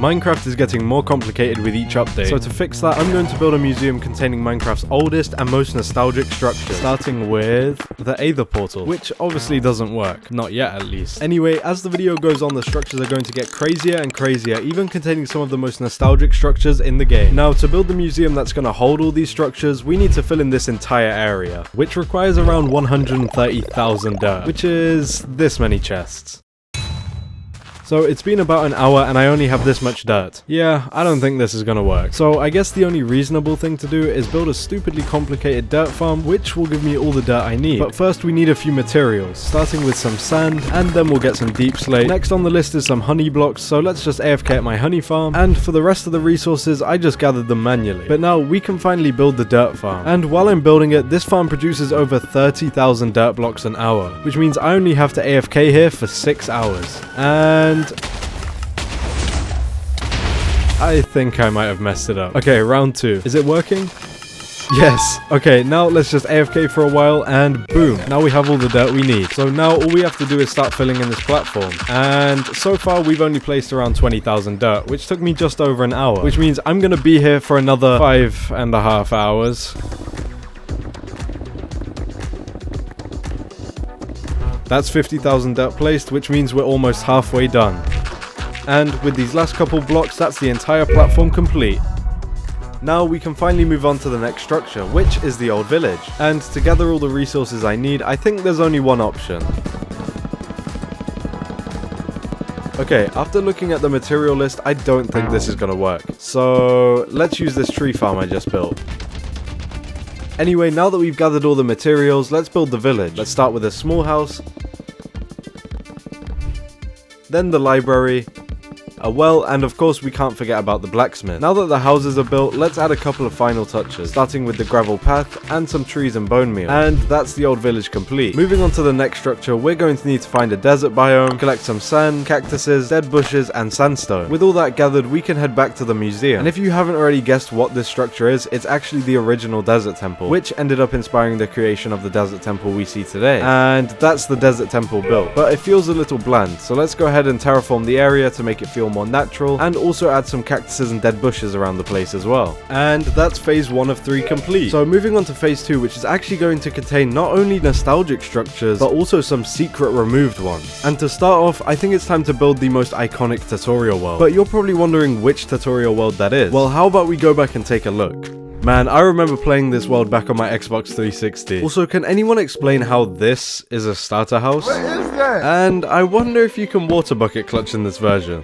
Minecraft is getting more complicated with each update, so to fix that, I'm going to build a museum containing Minecraft's oldest and most nostalgic structures, starting with the Aether portal, which obviously doesn't work, not yet at least. Anyway, as the video goes on, the structures are going to get crazier and crazier, even containing some of the most nostalgic structures in the game. Now, to build the museum that's going to hold all these structures, we need to fill in this entire area, which requires around 130,000 dirt, which is this many chests. So it's been about an hour and I only have this much dirt. Yeah, I don't think this is gonna work. So I guess the only reasonable thing to do is build a stupidly complicated dirt farm, which will give me all the dirt I need. But first we need a few materials, starting with some sand, and then we'll get some deep slate. Next on the list is some honey blocks, so let's just AFK at my honey farm. And for the rest of the resources, I just gathered them manually. But now we can finally build the dirt farm. And while I'm building it, this farm produces over 30,000 dirt blocks an hour, which means I only have to AFK here for 6 hours. And I think I might have messed it up. Okay, round 2. Is it working? Yes. Okay, now let's just AFK for a while and boom. Now we have all the dirt we need. So now all we have to do is start filling in this platform. And so far we've only placed around 20,000 dirt, which took me just over an hour. Which means I'm gonna be here for another 5.5 hours. That's 50,000 dirt placed, which means we're almost halfway done. And with these last couple blocks, that's the entire platform complete. Now we can finally move on to the next structure, which is the old village. And to gather all the resources I need, I think there's only one option. Okay, after looking at the material list, I don't think this is gonna work. So let's use this tree farm I just built. Anyway, now that we've gathered all the materials, let's build the village. Let's start with a small house, then the library, a well, and of course we can't forget about the blacksmith. Now that the houses are built, let's add a couple of final touches, starting with the gravel path and some trees and bone meal. And that's the old village complete. Moving on to the next structure, we're going to need to find a desert biome, collect some sand, cactuses, dead bushes, and sandstone. With all that gathered, we can head back to the museum. And if you haven't already guessed what this structure is, it's actually the original desert temple, which ended up inspiring the creation of the desert temple we see today. And that's the desert temple built, but it feels a little bland, so let's go ahead and terraform the area to make it feel more natural, and also add some cactuses and dead bushes around the place as well. And that's phase 1 of 3 complete. So moving on to phase 2, which is actually going to contain not only nostalgic structures, but also some secret removed ones. And to start off, I think it's time to build the most iconic tutorial world. But you're probably wondering which tutorial world that is. Well, how about we go back and take a look? Man, I remember playing this world back on my Xbox 360. Also, can anyone explain how this is a starter house? What is that? And I wonder if you can water bucket clutch in this version.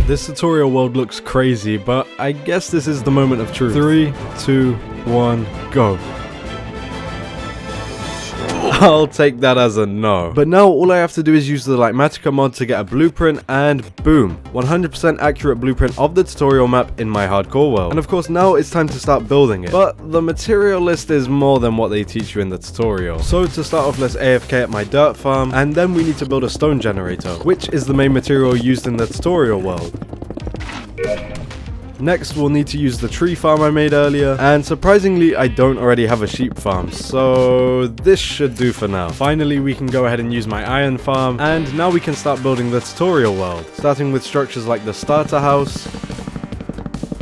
This tutorial world looks crazy, but I guess this is the moment of truth. 3, 2, 1, go. I'll take that as a no. But now all I have to do is use the Litematica mod to get a blueprint, and boom, 100% accurate blueprint of the tutorial map in my hardcore world. And of course now it's time to start building it. But the material list is more than what they teach you in the tutorial. So to start off, let's AFK at my dirt farm, and then we need to build a stone generator, which is the main material used in the tutorial world. Next, we'll need to use the tree farm I made earlier, and surprisingly, I don't already have a sheep farm, so this should do for now. Finally, we can go ahead and use my iron farm, and now we can start building the tutorial world, starting with structures like the starter house,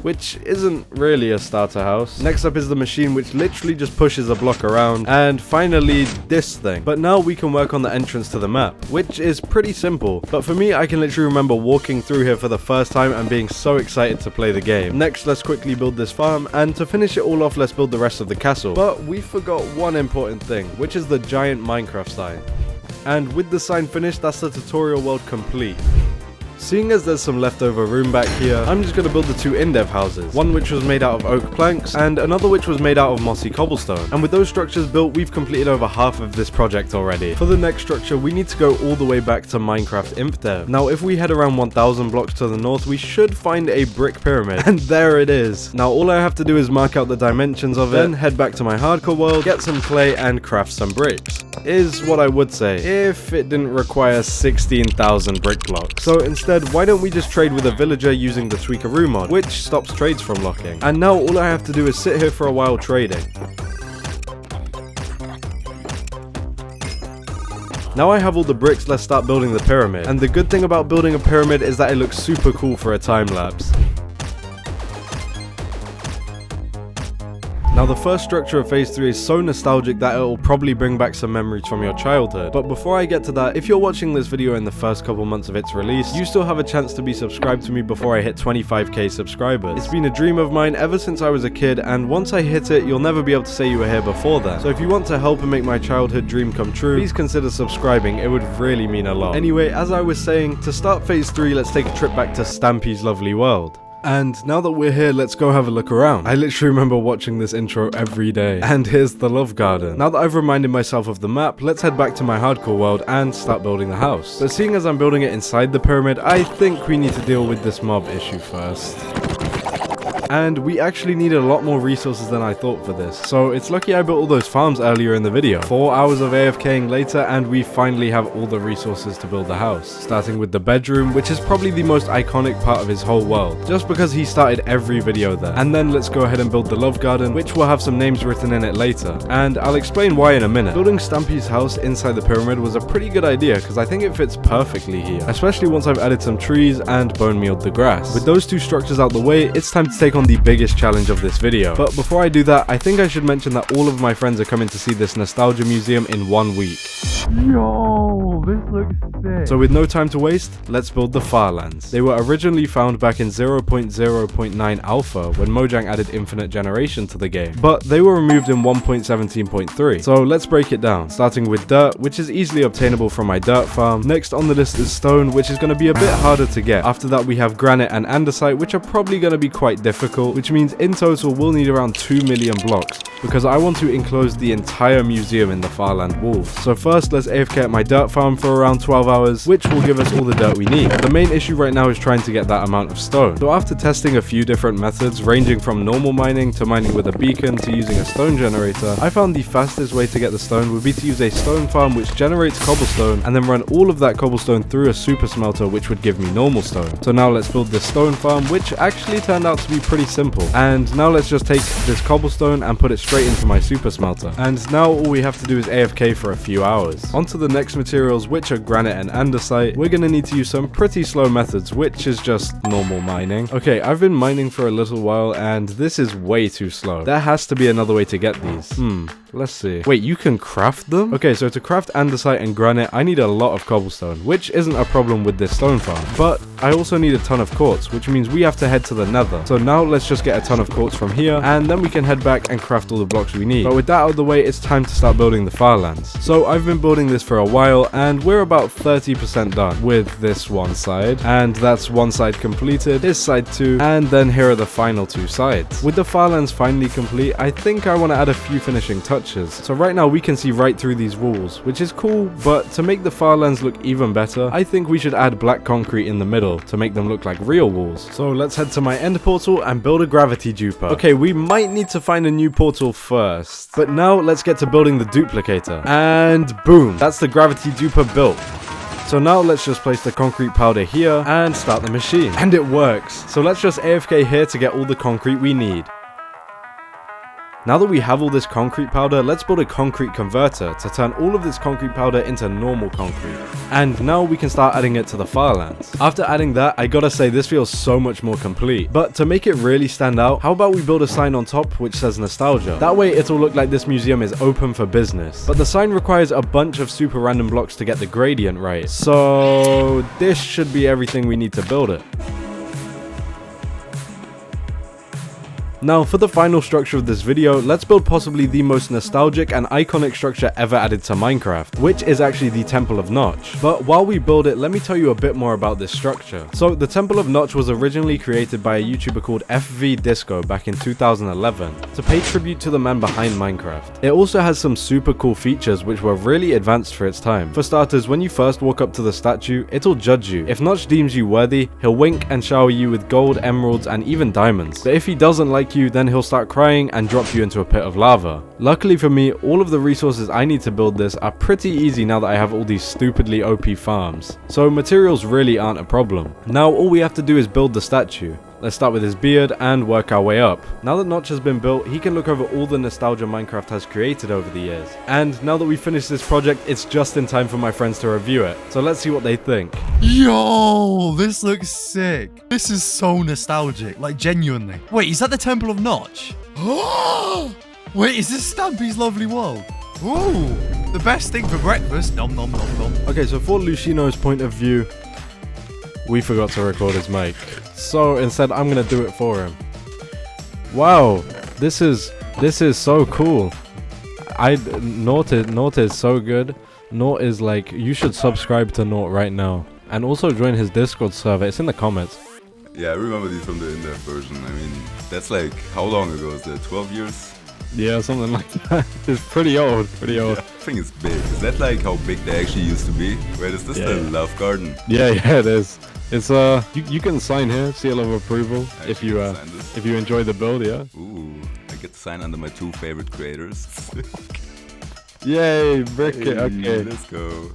which isn't really a starter house. Next up is the machine, which literally just pushes a block around, and finally this thing. But now we can work on the entrance to the map, which is pretty simple, but for me I can literally remember walking through here for the first time and being so excited to play the game. Next, let's quickly build this farm, and to finish it all off, let's build the rest of the castle. But we forgot one important thing, which is the giant Minecraft sign. And with the sign finished, that's the tutorial world complete. Seeing as there's some leftover room back here, I'm just going to build the 2 in-dev houses, one which was made out of oak planks, and another which was made out of mossy cobblestone. And with those structures built, we've completed over half of this project already. For the next structure, we need to go all the way back to Minecraft ImpDev. Now, if we head around 1,000 blocks to the north, we should find a brick pyramid, and there it is. Now, all I have to do is mark out the dimensions of it, then head back to my hardcore world, get some clay, and craft some bricks. Is what I would say, if it didn't require 16,000 brick blocks. So instead, why don't we just trade with a villager using the Tweakaroo mod, which stops trades from locking. And now all I have to do is sit here for a while trading. Now I have all the bricks, let's start building the pyramid. And the good thing about building a pyramid is that it looks super cool for a time lapse. Now the first structure of phase 3 is so nostalgic that it will probably bring back some memories from your childhood. But before I get to that, if you're watching this video in the first couple months of its release, you still have a chance to be subscribed to me before I hit 25k subscribers. It's been a dream of mine ever since I was a kid, and once I hit it, you'll never be able to say you were here before then. So if you want to help and make my childhood dream come true, please consider subscribing, it would really mean a lot. Anyway, as I was saying, to start phase 3, let's take a trip back to Stampy's lovely world. And now that we're here, let's go have a look around. I literally remember watching this intro every day. And here's the love garden. Now that I've reminded myself of the map, let's head back to my hardcore world and start building the house. But seeing as I'm building it inside the pyramid, I think we need to deal with this mob issue first. And we actually need a lot more resources than I thought for this. So it's lucky I built all those farms earlier in the video. 4 hours of AFKing later and we finally have all the resources to build the house. Starting with the bedroom, which is probably the most iconic part of his whole world, just because he started every video there. And then let's go ahead and build the love garden, which will have some names written in it later. And I'll explain why in a minute. Building Stampy's house inside the pyramid was a pretty good idea because I think it fits perfectly here. Especially once I've added some trees and bone mealed the grass. With those two structures out the way, it's time to take on the biggest challenge of this video. But before I do that, I think I should mention that all of my friends are coming to see this nostalgia museum in 1 week. Yo, this looks sick. So with no time to waste, let's build the Farlands. They were originally found back in 0.0.9 alpha when Mojang added infinite generation to the game, but they were removed in 1.17.3. So let's break it down, starting with dirt, which is easily obtainable from my dirt farm. Next on the list is stone, which is going to be a bit harder to get. After that we have granite and andesite, which are probably going to be quite difficult, which means in total we'll need around 2 million blocks, because I want to enclose the entire museum in the Farland walls. So first let's AFK at my dirt farm for around 12 hours, which will give us all the dirt we need. The main issue right now is trying to get that amount of stone. So after testing a few different methods, ranging from normal mining to mining with a beacon to using a stone generator, I found the fastest way to get the stone would be to use a stone farm which generates cobblestone and then run all of that cobblestone through a super smelter, which would give me normal stone. So now let's build this stone farm, which actually turned out to be pretty simple. And now let's just take this cobblestone and put it straight into my super smelter. And now all we have to do is AFK for a few hours. On to the next materials, which are granite and andesite. We're gonna need to use some pretty slow methods, which is just normal mining. Okay, I've been mining for a little while and this is way too slow. There has to be another way to get these. Let's see. Wait, you can craft them? Okay, so to craft andesite and granite, I need a lot of cobblestone, which isn't a problem with this stone farm. But I also need a ton of quartz, which means we have to head to the nether. So now let's just get a ton of quartz from here, and then we can head back and craft all the blocks we need. But with that out of the way, it's time to start building the Farlands. So I've been building this for a while, and we're about 30% done with this one side. And that's one side completed, this side too, and then here are the final 2 sides. With the Farlands finally complete, I think I want to add a few finishing touches. So right now we can see right through these walls, which is cool, but to make the Farlands look even better, I think we should add black concrete in the middle to make them look like real walls. So let's head to my end portal and build a gravity duper. Okay, we might need to find a new portal first, but now let's get to building the duplicator. And boom, that's the gravity duper built. So now let's just place the concrete powder here and start the machine. And it works. So let's just AFK here to get all the concrete we need. Now that we have all this concrete powder, let's build a concrete converter to turn all of this concrete powder into normal concrete. And now we can start adding it to the Farlands. After adding that, I gotta say this feels so much more complete. But to make it really stand out, how about we build a sign on top which says nostalgia? That way it'll look like this museum is open for business. But the sign requires a bunch of super random blocks to get the gradient right. So this should be everything we need to build it. Now for the final structure of this video, let's build possibly the most nostalgic and iconic structure ever added to Minecraft, which is actually the Temple of Notch. But while we build it, let me tell you a bit more about this structure. So the Temple of Notch was originally created by a YouTuber called FV Disco back in 2011 to pay tribute to the man behind Minecraft. It also has some super cool features which were really advanced for its time. For starters, when you first walk up to the statue, it'll judge you. If Notch deems you worthy, he'll wink and shower you with gold, emeralds, and even diamonds. But if he doesn't like you, then he'll start crying and drop you into a pit of lava. Luckily for me, all of the resources I need to build this are pretty easy now that I have all these stupidly OP farms. So materials really aren't a problem. Now all we have to do is build the statue. Let's start with his beard and work our way up. Now that Notch has been built, he can look over all the nostalgia Minecraft has created over the years. And now that we've finished this project, it's just in time for my friends to review it. So let's see what they think. Yo, this looks sick. This is so nostalgic, like genuinely. Wait, is that the Temple of Notch? Wait, is this Stampy's Lovely World? Ooh, the best thing for breakfast. Nom nom nom nom. Okay, so for Lucino's point of view, we forgot to record his mic. So instead, I'm gonna do it for him. Wow, this is so cool. Naut is so good. Naut is like, you should subscribe to Naut right now. And also join his Discord server. It's in the comments. Yeah, I remember these from the in-depth version. I mean, that's like, how long ago? Is that 12 years? Yeah, something like that. It's pretty old, Yeah, I think it's big. Is that like how big they actually used to be? Wait, is this the Love Garden? Yeah, it is. It's you can sign here, seal of approval, if you enjoy the build, yeah. Ooh, I get to sign under my 2 favorite creators. Yay, brick it, Hey, okay. Let's go.